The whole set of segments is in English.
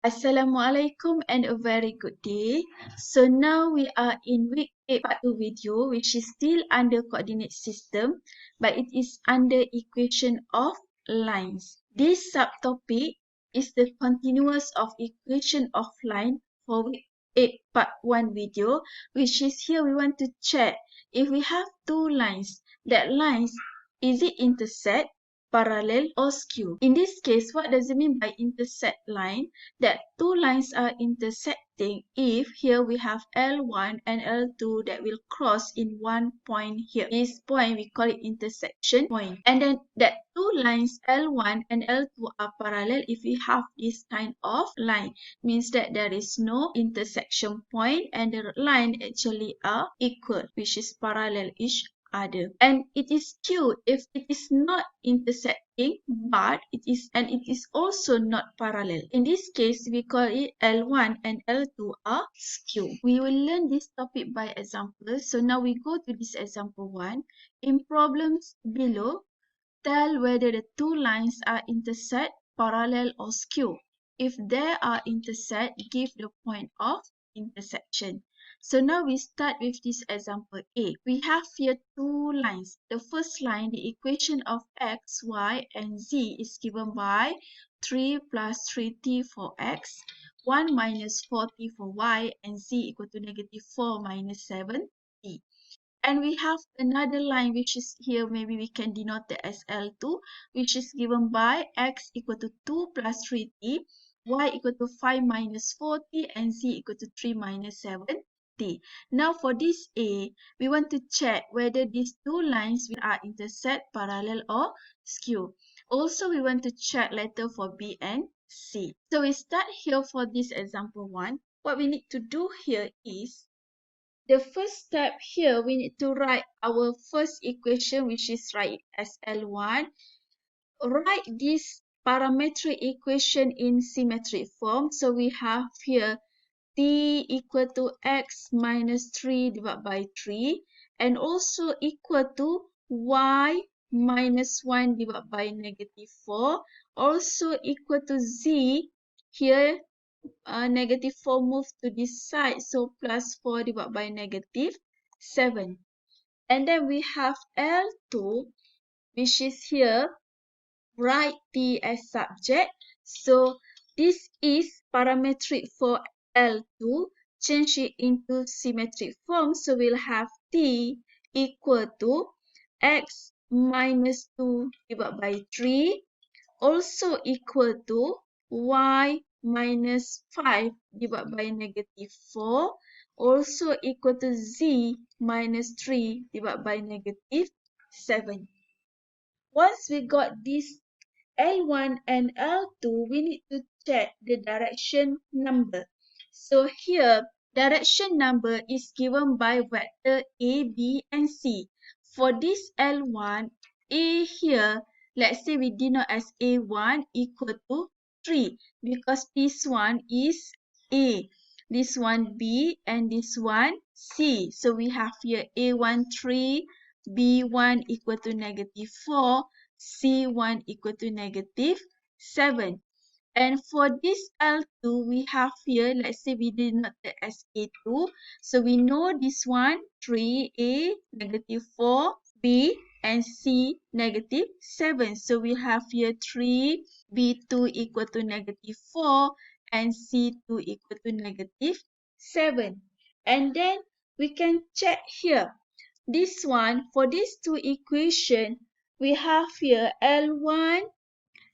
Assalamualaikum and a very good day. So now we are in week 8 part 2 video, which is still under coordinate system, but it is under equation of lines. This subtopic is the continuous of equation of line for week 8 part 1 video, which is here we want to check if we have two lines, that lines, is it intersect, parallel or skew? In this case, what does it mean by intersect line? That two lines are intersecting if here we have L1 and L2 that will cross in one point here. This point we call it intersection point. And then that two lines L1 and L2 are parallel if we have this kind of line. Means that there is no intersection point and the line actually are equal, which is parallel each other. And it is skew if it is not intersecting, but it is also not parallel. In this case, we call it L1 and L2 are skew. We will learn this topic by example. So now we go to this example 1. In problems below, tell whether the two lines are intersect, parallel or skew. If they are intersect, give the point of intersection. So now we start with this example A. We have here two lines. The first line, the equation of x, y, and z is given by 3 plus 3t for x, 1 minus 4t for y, and z equal to negative 4 minus 7t. And we have another line which is here, maybe we can denote it as L2, which is given by x equal to 2 plus 3t, y equal to 5 minus 4t, and z equal to 3 minus 7t. Now for this A, we want to check whether these two lines are intersect, parallel or skew. Also, we want to check later for B and C. So we start here for this example 1. What we need to do here is, the first step here, we need to write our first equation, which is write as L1. Write this parametric equation in symmetric form. So we have here t equal to x minus 3 divided by 3, and also equal to y minus 1 divided by negative 4, also equal to z, here negative 4 move to this side, so plus 4 divided by negative 7. And then we have L2, which is here, write t as subject. So this is parametric for L2, change it into symmetric form. So we'll have t equal to x minus 2 divided by 3, also equal to y minus 5 divided by negative 4, also equal to z minus 3 divided by negative 7. Once we got this L1 and L2, we need to check the direction number. So here, direction number is given by vector A, B, and C. For this L1, A here, let's say we denote as A1 equal to 3, because this one is A, this one B, and this one C. So we have here A1 3, B1 equal to negative 4, C1 equal to negative 7. And for this L2, we have here, let's say we denote it as A2. So we know this one, 3A, negative 4, B, and C, negative 7. So we have here 3, B2 equal to negative 4, and C2 equal to negative 7. And then we can check here. This one, for these two equations, we have here L1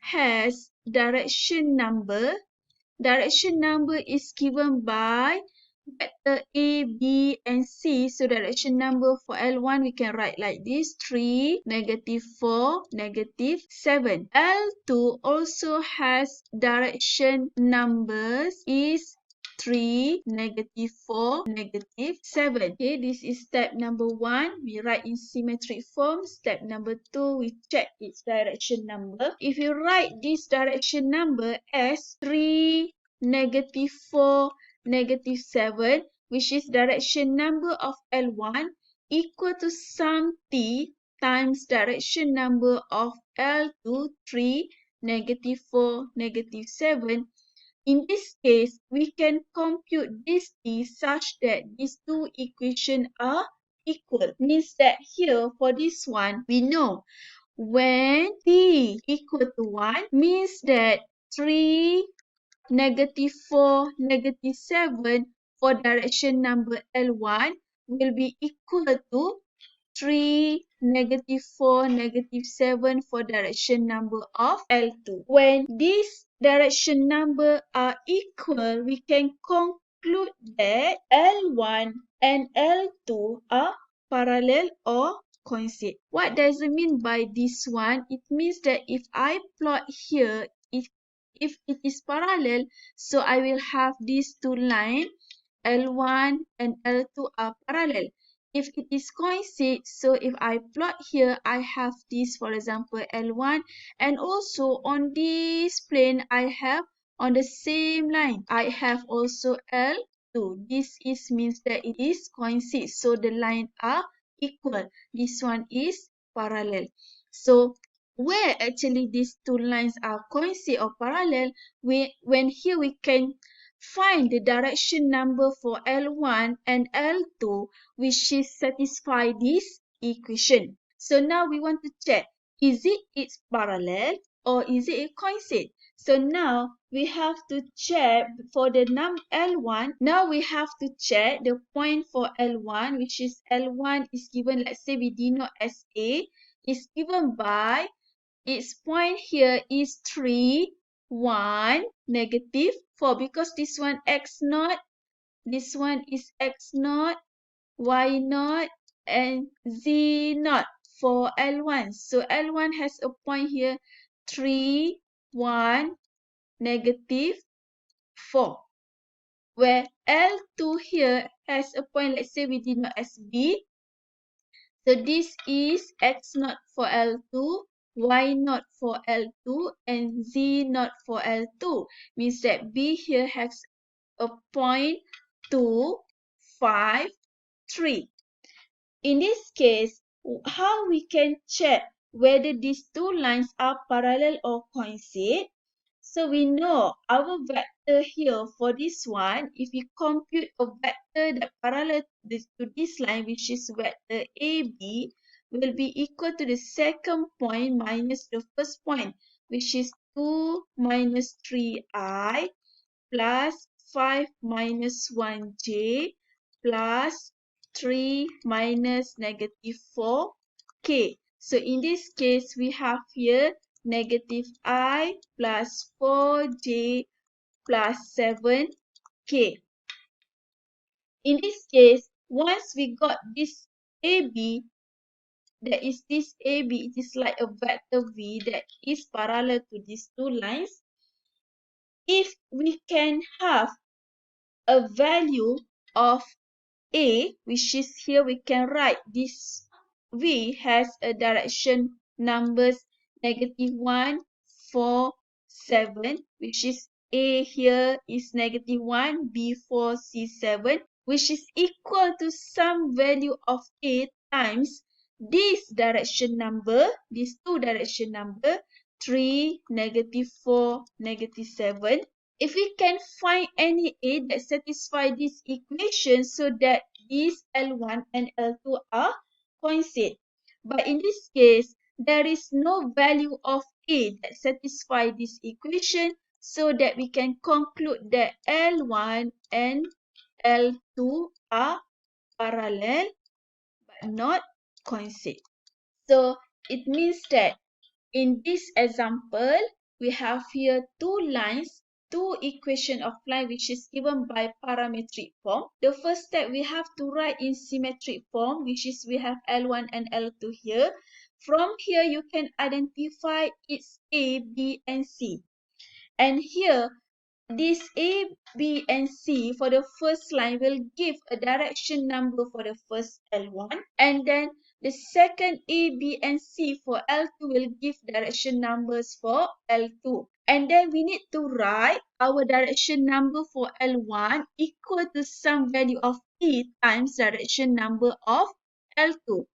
has direction number. Direction number is given by vector A, B, and C. So direction number for L1 we can write like this: 3, negative 4, negative 7. L2 also has direction numbers is 3, negative 4, negative 7. Okay, this is step number 1. We write in symmetric form. Step number 2, we check its direction number. If you write this direction number as 3, negative 4, negative 7, which is direction number of L1, equal to sum t times direction number of L2, 3, negative 4, negative 7. In this case, we can compute this t such that these two equations are equal. Means that here for this one, we know when t equal to 1 means that 3, -4, -7 for direction number L1 will be equal to 3, -4, -7 for direction number of L2. When these direction number are equal, we can conclude that L1 and L2 are parallel or coincide. What does it mean by this one? It means that if I plot here, if it is parallel, so I will have these two lines, L1 and L2 are parallel. If it is coincide, so if I plot here, I have this, for example, L1, and also on this plane, I have on the same line, I have also L2. This means that it is coincide, so the lines are equal. This one is parallel. So where actually these two lines are coincide or parallel, when here we can find the direction number for L1 and L2 which is satisfy this equation. So now we want to check, is it's parallel or is it a coincide? So now we have to check for the L1. Now we have to check the point for L1, which is L1 is given, let's say we denote as A, is given by its point here is 3, 1, -4, because this one x naught, this one is x naught, y naught, and z naught for L1. So L1 has a point here 3, 1, -4. Where L2 here has a point, let's say we denote as B. So this is x naught for L2, y naught for L2, and z naught for L2. Means that B here has a point 2, 5, 3. In this case, how we can check whether these two lines are parallel or coincide? So we know our vector here for this one, if we compute a vector that parallel to this line, which is vector AB, will be equal to the second point minus the first point, which is 2 minus 3i plus 5 minus 1j plus 3 minus -4k. So in this case, we have here -I plus 4j plus 7k. In this case, once we got this AB, that is this AB, it is like a vector V that is parallel to these two lines. If we can have a value of A, which is here we can write this V has a direction numbers -1, 4, 7, which is A here is -1, B 4, C 7, which is equal to some value of A times this direction number, these two direction number, 3, -4, -7. If we can find any A that satisfies this equation so that these L1 and L2 are coincide. But in this case, there is no value of A that satisfies this equation so that we can conclude that L1 and L2 are parallel but not coincide. So it means that in this example, we have here two lines, two equation of line which is given by parametric form. The first step we have to write in symmetric form, which is we have L1 and L2 here. From here, you can identify its A, B, and C. And here, this A, B, and C for the first line will give a direction number for the first L1. And then the second A, B, and C for L2 will give direction numbers for L2. And then we need to write our direction number for L1 equal to some value of E times direction number of L2.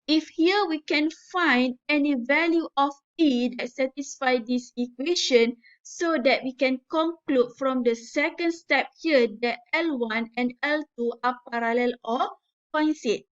If here we can find any value of E that satisfies this equation, so that we can conclude from the second step here that L1 and L2 are parallel or coincide.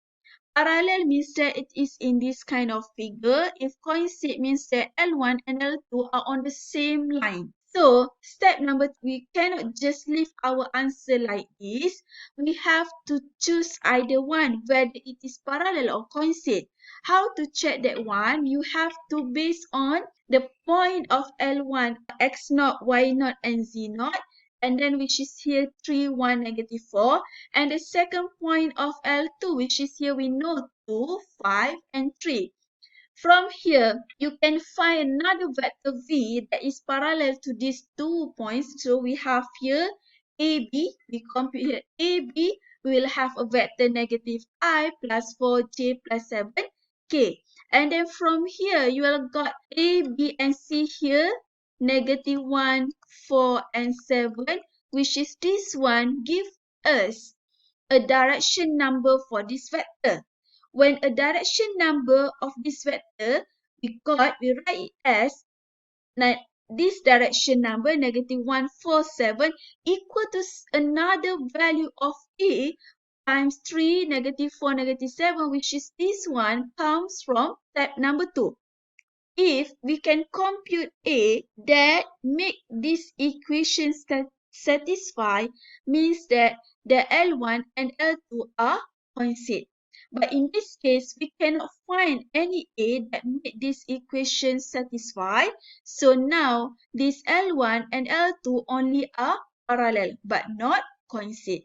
Parallel means that it is in this kind of figure. If coincide means that L1 and L2 are on the same line. So, step number 3, we cannot just leave our answer like this. We have to choose either one, whether it is parallel or coincide. How to check that one? You have to base on the point of L1, x0, y0, and z0. And then which is here 3, 1, negative 4. And the second point of L2, which is here we know 2, 5, and 3. From here, you can find another vector v that is parallel to these 2 points. So we have here AB. We compute here AB. We will have a vector negative I plus 4j plus 7k. And then from here, you will got A, B, and C here. Negative 1, 4, and 7. Which is this one give us a direction number for this vector. When a direction number of this vector, we write it as this direction number, negative 1, 4, 7, equal to another value of A times 3, negative 4, negative 7, which is this one, comes from step number 2. If we can compute A that make this equation satisfy, means that the L1 and L2 are coincide. But in this case, we cannot find any A that make this equation satisfy. So now, this L1 and L2 only are parallel, but not coincide.